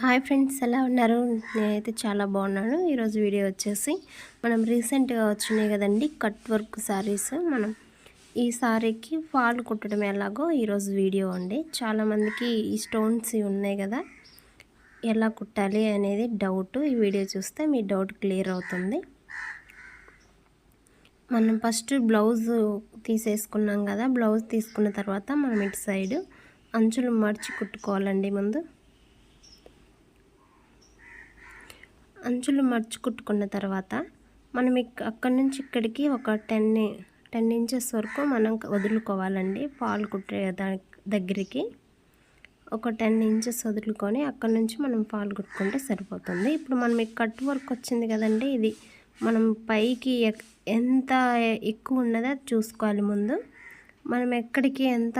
Hi friends, ఎలా ఉన్నారు? నేనైతే చాలా బాగున్నాను. ఈరోజు వీడియో వచ్చేసి మనం రీసెంట్గా వచ్చినాయి కదండి కట్ వర్క్ శారీస్. మనం ఈ శారీకి ఫాల్ కుట్టడం ఎలాగో ఈరోజు వీడియో అండి. చాలామందికి ఈ స్టోన్స్ ఉన్నాయి కదా, ఎలా కుట్టాలి అనేది డౌట్. ఈ వీడియో చూస్తే మీ డౌట్ క్లియర్ అవుతుంది. మనం ఫస్ట్ బ్లౌజ్ తీసేసుకున్నాం కదా, బ్లౌజ్ తీసుకున్న తర్వాత మనం ఇటు సైడ్ అంచులు మడిచి కుట్టుకోవాలండి. ముందు అంచులు మర్చి కుట్టుకున్న తర్వాత మనం అక్కడి నుంచి ఇక్కడికి ఒక 10 ఇంచెస్ వరకు మనం వదులుకోవాలండి. ఫాల్ కుట్టే దగ్గరికి ఒక 10 ఇంచెస్ వదులుకొని అక్కడి నుంచి మనం ఫాల్ కుట్టుకుంటే సరిపోతుంది. ఇప్పుడు మనం కట్ వర్క్ వచ్చింది కదండి, ఇది మనం పైకి ఎంత ఎక్కువ ఉన్నదో చూసుకోవాలి. ముందు మనం ఎక్కడికి ఎంత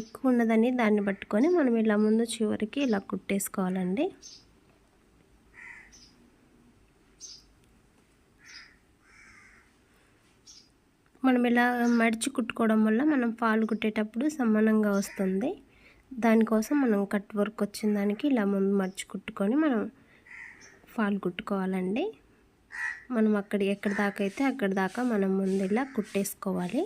ఎక్కువ ఉన్నదని దాన్ని పట్టుకొని మనం ఇలా ముందు చివరికి ఇలా కుట్టేసుకోవాలండి. మనం ఇలా మడిచి కుట్టుకోవడం వల్ల మనం ఫాల్ కుట్టేటప్పుడు సమానంగా వస్తుంది. దానికోసం మనం కట్ వర్క్ వచ్చిన దానికి ఇలా ముందు మడిచి కుట్టుకొని మనం ఫాల్ కుట్టుకోవాలండి. మనం ఎక్కడి దాకా అయితే అక్కడి దాకా మనం ముందు ఇలా కుట్టేసుకోవాలి.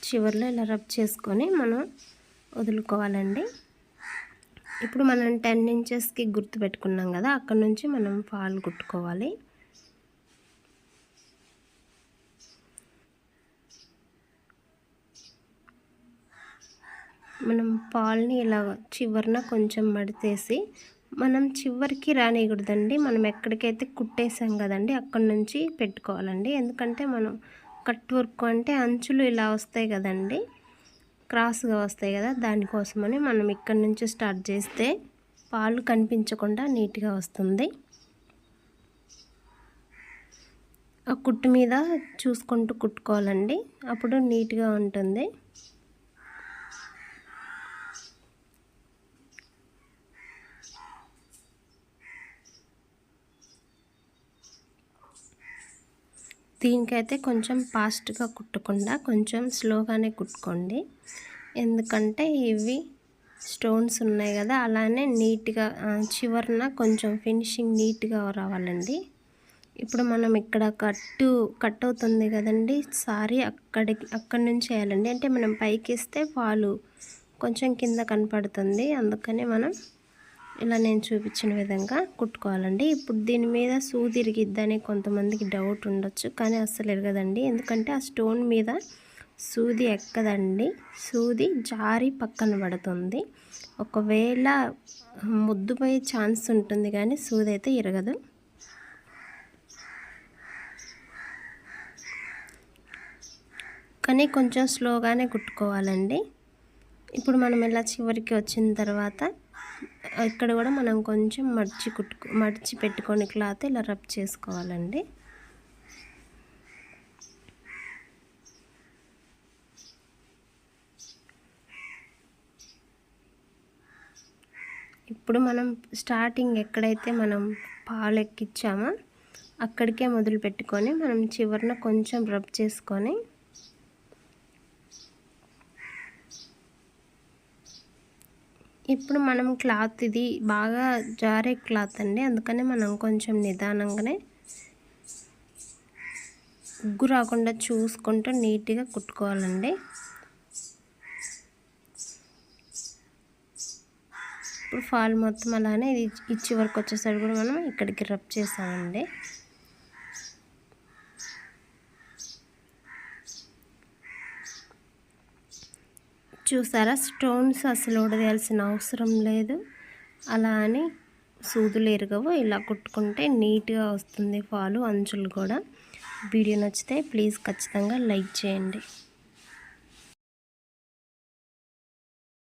చివర్లో ఇలా రబ్ చేసుకొని మనం వదులుకోవాలండి. ఇప్పుడు మనం 10 ఇంచెస్కి గుర్తు పెట్టుకున్నాం కదా, అక్కడ నుంచి మనం ఫాల్ కుట్టుకోవాలి. మనం ఫాల్ని ఇలా చివరిన కొంచెం మడితేసి మనం చివరికి రానియకూడదండి. మనం ఎక్కడికైతే కుట్టేసాం కదండి అక్కడి నుంచి పెట్టుకోవాలండి. ఎందుకంటే మనం కట్ వర్క్ అంటే అంచులు ఇలా వస్తాయి కదండి, క్రాస్గా వస్తాయి కదా, దానికోసమని మనం ఇక్కడ నుంచి స్టార్ట్ చేస్తే పాలు కనిపించకుండా నీట్గా వస్తుంది. ఆ కుట్టు మీద చూసుకుంటూ కుట్టుకోవాలండి, అప్పుడు నీట్గా ఉంటుంది. దీనికైతే కొంచెం ఫాస్ట్గా కుట్టకుండా కొంచెం స్లోగానే కుట్టుకోండి. ఎందుకంటే ఇవి స్టోన్స్ ఉన్నాయి కదా, అలానే నీట్గా చివరన కొంచెం ఫినిషింగ్ నీట్గా రావాలండి. ఇప్పుడు మనం ఇక్కడ కట్ అవుతుంది కదండి సారీ, అక్కడి నుంచి వేయాలండి. అంటే మనం పైకి ఇస్తే పాలు కొంచెం కింద కనపడుతుంది, అందుకని మనం ఇలా నేను చూపించిన విధంగా కుట్టుకోవాలండి. ఇప్పుడు దీని మీద సూది ఇరిగిద్దని కొంతమందికి డౌట్ ఉండొచ్చు, కానీ అస్సలు ఇరగదండి. ఎందుకంటే ఆ స్టోన్ మీద సూది ఎక్కదండి, సూది జారి పక్కన పడుతుంది. ఒకవేళ ముద్దుపోయే ఛాన్స్ ఉంటుంది, కానీ సూది అయితే ఇరగదు. కానీ కొంచెం స్లోగానే కుట్టుకోవాలండి. ఇప్పుడు మనం ఇలా చివరికి వచ్చిన తర్వాత ఇక్కడ కూడా మనం కొంచెం మడిచి పెట్టుకొని క్లాత్ ఇలా రబ్ చేసుకోవాలండి. ఇప్పుడు మనం స్టార్టింగ్ ఎక్కడైతే మనం పాలు ఎక్కించామో అక్కడికే మొదలు పెట్టుకొని మనం చివరన కొంచెం రబ్ చేసుకొని ఇప్పుడు మనం క్లాత్ ఇది బాగా జారే క్లాత్ అండి, అందుకని మనం కొంచెం నిదానంగానే ఉగ్గు రాకుండా చూసుకుంటూ నీట్గా కుట్టుకోవాలండి. ఇప్పుడు ఫాల్ మొత్తం అలానే ఇది ఇచ్చి వరకు వచ్చేసరికి కూడా మనం ఇక్కడికి రబ్ చేసామండి. చూసారా, స్టోన్స్ అసలు ఊడదేయాల్సిన అవసరం లేదు. అలా అని సూదులు ఎరగవు, ఇలా కుట్టుకుంటే నీట్గా వస్తుంది ఫాలు, అంచులు కూడా. వీడియో నచ్చితే ప్లీజ్ ఖచ్చితంగా లైక్ చేయండి.